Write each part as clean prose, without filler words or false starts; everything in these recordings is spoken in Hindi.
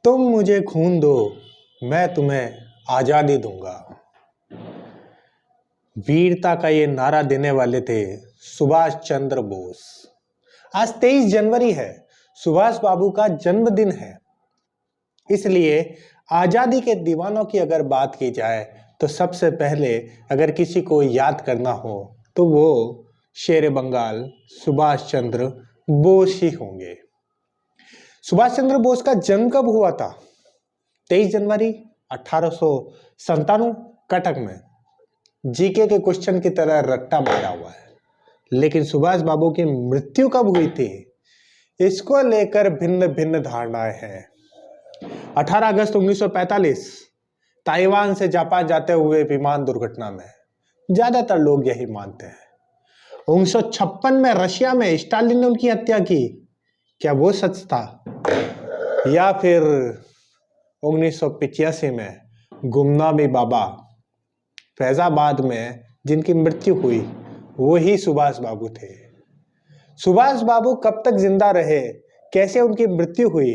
तुम मुझे खून दो, मैं तुम्हें आजादी दूंगा। वीरता का ये नारा देने वाले थे सुभाष चंद्र बोस। आज 23 जनवरी है, सुभाष बाबू का जन्मदिन है। इसलिए आजादी के दीवानों की अगर बात की जाए तो सबसे पहले अगर किसी को याद करना हो तो वो शेर बंगाल सुभाष चंद्र बोस ही होंगे। सुभाष चंद्र बोस का जन्म कब हुआ था? 23 जनवरी 1897 कटक में। जीके के क्वेश्चन की तरह रट्टा मारा हुआ है। लेकिन सुभाष बाबू की मृत्यु कब हुई थी, इसको लेकर भिन्न भिन्न धारणाएं हैं। 18 अगस्त 1945 ताइवान से जापान जाते हुए विमान दुर्घटना में, ज्यादातर लोग यही मानते हैं। 1956 में रशिया में स्टालिन ने उनकी हत्या की, क्या वो सच था? या फिर 1985 में गुमनामी बाबा फैजाबाद में जिनकी मृत्यु हुई वो ही सुभाष बाबू थे। सुभाष बाबू कब तक जिंदा रहे, कैसे उनकी मृत्यु हुई,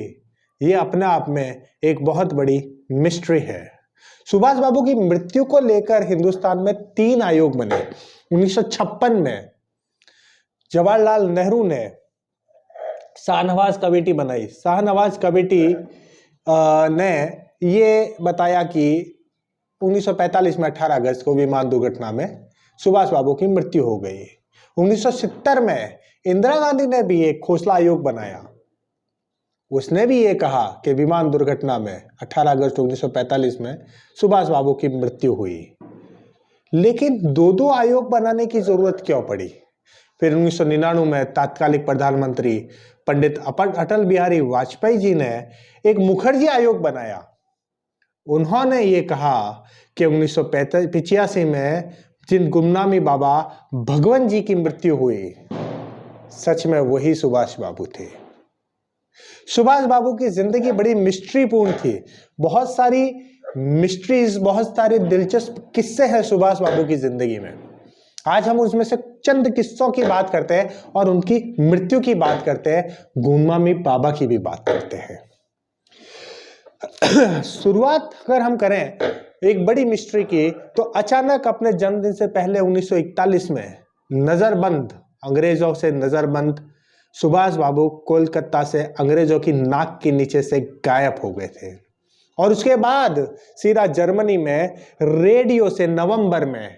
ये अपने आप में एक बहुत बड़ी मिस्ट्री है। सुभाष बाबू की मृत्यु को लेकर हिंदुस्तान में 3 आयोग बने। 1956 में जवाहरलाल नेहरू ने शाहनवाज कमेटी बनाई। शाहनवाज कमेटी ने ये बताया कि 1945 में 18 अगस्त को विमान दुर्घटना में सुभाष बाबू की मृत्यु हो गई। 1970 में इंदिरा गांधी ने भी एक खोसला आयोग बनाया। उसने भी ये कहा कि विमान दुर्घटना में 18 अगस्त 1945 में सुभाष बाबू की मृत्यु हुई। लेकिन 2 आयोग बनाने की जरूरत क्यों पड़ी? फिर 1999 में तात्कालिक प्रधानमंत्री पंडित अटल बिहारी वाजपेयी जी ने एक मुखर्जी आयोग बनाया। उन्होंने ये कहा कि 1985 में जिन गुमनामी बाबा भगवान जी की मृत्यु हुई, सच में वही सुभाष बाबू थे। सुभाष बाबू की जिंदगी बड़ी मिस्ट्री पूर्ण थी। बहुत सारी मिस्ट्रीज, बहुत सारे दिलचस्प किस्से हैं सुभाष बाबू की जिंदगी में। आज हम उसमें से चंद किस्सों की बात करते हैं और उनकी मृत्यु की बात करते हैं, गुमनामी बाबा की भी बात करते हैं। शुरुआत अगर हम करें एक बड़ी मिस्ट्री की, तो अचानक अपने जन्मदिन से पहले 1941 में नजरबंद, अंग्रेजों से नजरबंद सुभाष बाबू कोलकाता से अंग्रेजों की नाक के नीचे से गायब हो गए थे। और उसके बाद सीधा जर्मनी में रेडियो से नवंबर में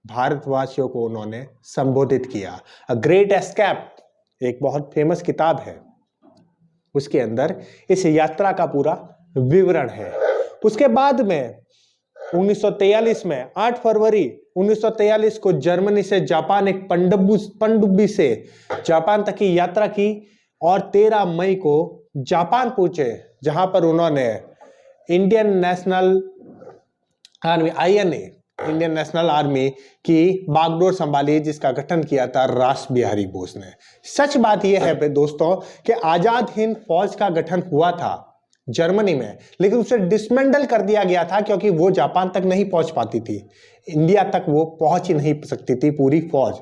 भारतवासियों को उन्होंने संबोधित किया। अ ग्रेट एस्केप एक बहुत फेमस किताब है, उसके अंदर इस यात्रा का पूरा विवरण है। उसके बाद में 1943 में 8 फरवरी 1943 को जर्मनी से जापान एक पनडुब्बी से जापान तक की यात्रा की और 13 मई को जापान पहुंचे, जहां पर उन्होंने Indian national army INA Indian national army की बागडोर संभाली, जिसका गठन किया था रास बिहारी बोस ने। सच बात यह है दोस्तों कि आजाद हिंद फौज का गठन हुआ था जर्मनी में, लेकिन उसे डिसमेंडल कर दिया गया था क्योंकि वो जापान तक नहीं पहुंच पाती थी। इंडिया तक वो पहुंच ही नहीं सकती थी पूरी फौज,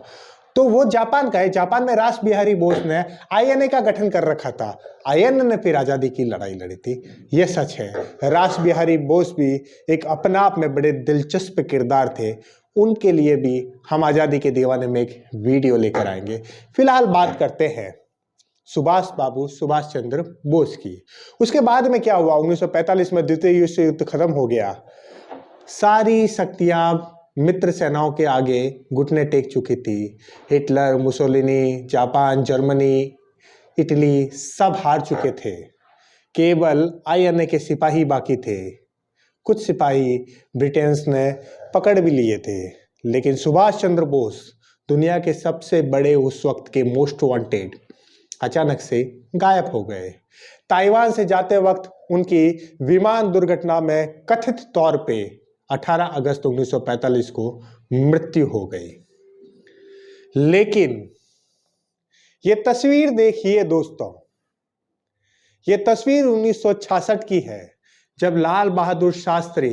तो वो जापान गए। जापान में रास बिहारी बोस ने INA का गठन कर रखा था। INA ने फिर आजादी की लड़ाई लड़ी थी, ये सच है। रास बिहारी बोस भी एक अपने आप में बड़े दिलचस्प किरदार थे। उनके लिए भी हम आजादी के दीवाने में एक वीडियो लेकर आएंगे। फिलहाल बात करते हैं सुभाष बाबू सुभाष चंद्र बोस की। उसके बाद में क्या हुआ? 1945 में द्वितीय विश्व युद्ध खत्म हो गया। सारी शक्तियां मित्र सेनाओं के आगे घुटने टेक चुकी थी। Hitler, Mussolini, Japan, Germany, Italy सब हार चुके थे। केवल INA के सिपाही बाकी थे। कुछ सिपाही ब्रिटेन ने पकड़ भी लिए थे, लेकिन सुभाष चंद्र बोस दुनिया के सबसे बड़े उस वक्त के मोस्ट वांटेड अचानक से गायब हो गए। ताइवान से जाते वक्त उनकी विमान दुर्घटना में कथित तौर पे 18 अगस्त 1945 को मृत्यु हो गई। लेकिन ये तस्वीर देखिए दोस्तों, ये तस्वीर 1966 की है, जब लाल बहादुर शास्त्री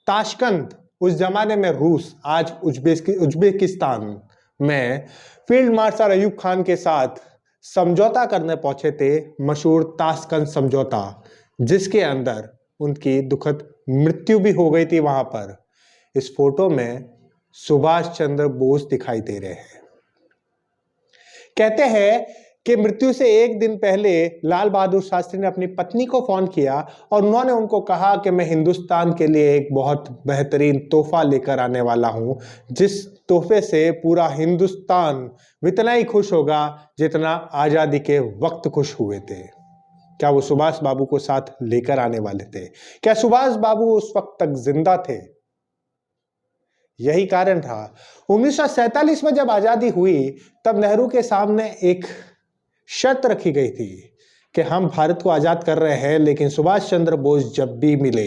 ताशकंद, उस जमाने में रूस, आज उज्बेकिस्तान में फील्ड मार्शल अयूब खान के साथ समझौता करने पहुंचे थे। मशहूर ताशकंद समझौता, जिसके अंदर उनकी दुखद मृत्यु भी हो गई थी। वहां पर इस फोटो में सुभाष चंद्र बोस दिखाई दे रहे हैं। कहते हैं कि मृत्यु से एक दिन पहले लाल बहादुर शास्त्री ने अपनी पत्नी को फोन किया और उन्होंने उनको कहा कि मैं हिंदुस्तान के लिए एक बहुत बेहतरीन तोहफा लेकर आने वाला हूं, जिस तोहफे से पूरा हिंदुस्तान इतना ही खुश होगा जितना आजादी के वक्त खुश हुए थे। क्या वो सुभाष बाबू को साथ लेकर आने वाले थे? क्या सुभाष बाबू उस वक्त तक जिंदा थे? यही कारण था 1947 में जब आजादी हुई तब नेहरू के सामने एक शर्त रखी गई थी कि हम भारत को आजाद कर रहे हैं, लेकिन सुभाष चंद्र बोस जब भी मिले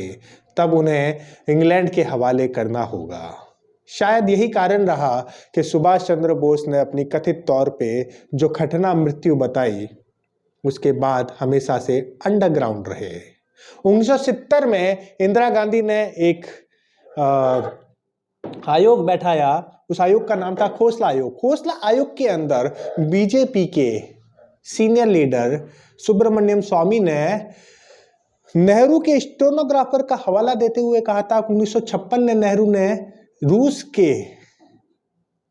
तब उन्हें इंग्लैंड के हवाले करना होगा। शायद यही कारण रहा कि सुभाष चंद्र बोस ने अपनी कथित तौर पे जो घटना मृत्यु बताई उसके बाद हमेशा से अंडरग्राउंड रहे। 1970 में इंदिरा गांधी ने एक आयोग बैठाया। उस आयोग का नाम था खोसला आयोग। खोसला आयोग के अंदर बीजेपी के सीनियर लीडर सुब्रमण्यम स्वामी ने नेहरू के स्टेनोग्राफर का हवाला देते हुए कहा था 1956 में नेहरू ने रूस के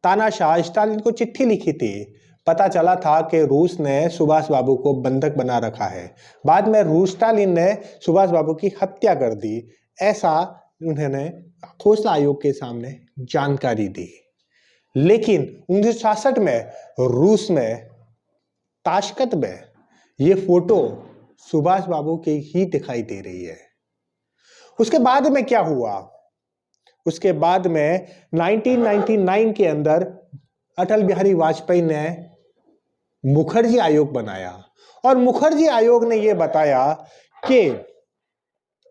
तानाशाह स्टालिन को चिट्ठी लिखी थी। पता चला था कि रूस ने सुभाष बाबू को बंधक बना रखा है। बाद में रूस स्टालिन ने सुभाष बाबू की हत्या कर दी। ऐसा उन्होंने खोसला आयोग के सामने जानकारी दी। लेकिन 1966 में रूस में ताशकंद में ये फोटो सुभाष बाबू की ही दिखाई दे रही है। उसके बाद में क्या हुआ? उसके बाद में 1999 के अंदर अटल बिहारी वाजपेयी ने मुखर्जी आयोग बनाया और मुखर्जी आयोग ने यह बताया कि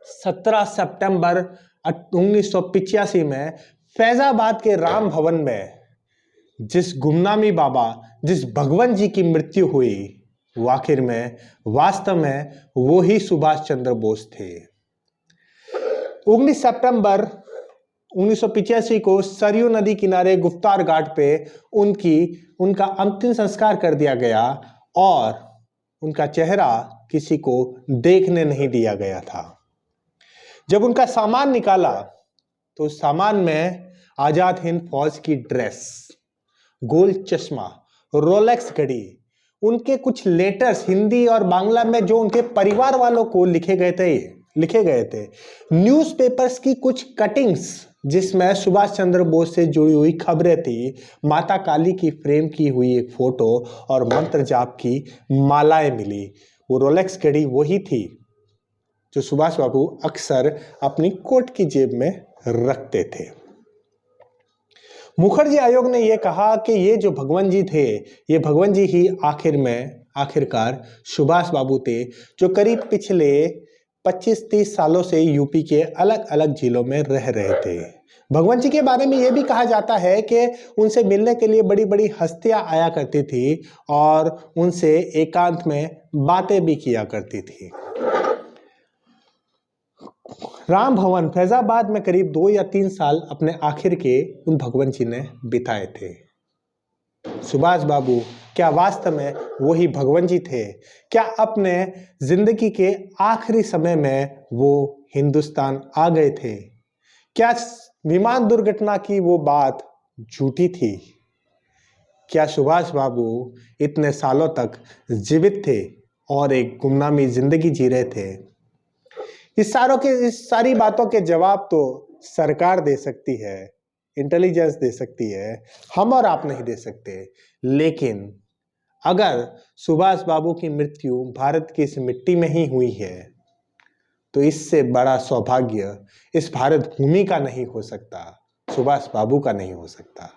17 सितंबर 1985 में फैजाबाद के राम भवन में जिस गुमनामी बाबा, जिस भगवान जी की मृत्यु हुई, वो आखिर में वास्तव में वो ही सुभाष चंद्र बोस थे। 19 सितंबर 1985 को सरयू नदी किनारे गुफ्तार घाट पे उनका अंतिम संस्कार कर दिया गया और उनका चेहरा किसी को देखने नहीं दिया गया था। जब उनका सामान निकाला तो सामान में आजाद हिंद फौज की ड्रेस, गोल्ड चश्मा, रोलेक्स घड़ी, उनके कुछ लेटर्स हिंदी और बांग्ला में जो उनके परिवार वालों को लिखे गए थे, न्यूज़पेपर्स की कुछ कटिंग्स जिसमें सुभाष चंद्र बोस से जुड़ी हुई खबरें थी, माता काली की फ्रेम की हुई एक फोटो और मंत्र जाप की मालाएं मिली। वो रोलेक्स घड़ी वही थी जो सुभाष बाबू अक्सर अपनी कोट की जेब में रखते थे। मुखर्जी आयोग ने यह कहा कि ये जो भगवान जी थे, ये भगवान जी ही आखिरकार सुभाष बाबू थे, जो करीब पिछले 25-30 सालों से यूपी के अलग अलग जिलों में रह रहे थे। भगवान जी के बारे में यह भी कहा जाता है कि उनसे मिलने के लिए बड़ी बड़ी हस्तियां आया करती थी और उनसे एकांत में बातें भी किया करती थी। राम भवन फैजाबाद में करीब 2 या 3 साल अपने आखिर के उन भगवान जी ने बिताए थे। सुभाष बाबू क्या वास्तव में वही भगवान जी थे? क्या अपने जिंदगी के आखिरी समय में वो हिंदुस्तान आ गए थे? क्या विमान दुर्घटना की वो बात झूठी थी? क्या सुभाष बाबू इतने सालों तक जीवित थे और एक गुमनामी जिंदगी जी रहे थे? इस सारी बातों के जवाब तो सरकार दे सकती है, इंटेलिजेंस दे सकती है, हम और आप नहीं दे सकते। लेकिन अगर सुभाष बाबू की मृत्यु भारत की इस मिट्टी में ही हुई है तो इससे बड़ा सौभाग्य इस भारत भूमि का नहीं हो सकता, सुभाष बाबू का नहीं हो सकता।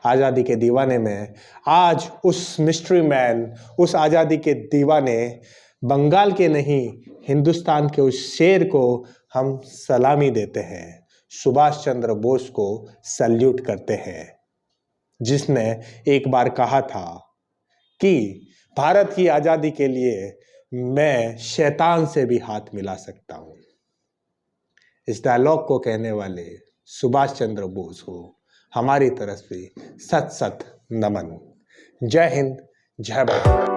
आज़ादी के दीवाने में आज उस मिस्ट्री मैन, उस आज़ादी के दीवाने बंगाल के नहीं, हिंदुस्तान के उस शेर को हम सलामी देते हैं, सुभाष चंद्र बोस को सल्यूट करते हैं, जिसने एक बार कहा था कि भारत की आज़ादी के लिए मैं शैतान से भी हाथ मिला सकता हूं। इस डायलॉग को कहने वाले सुभाष चंद्र बोस को हमारी तरफ से सत सत नमन। जय हिंद, जय भारत।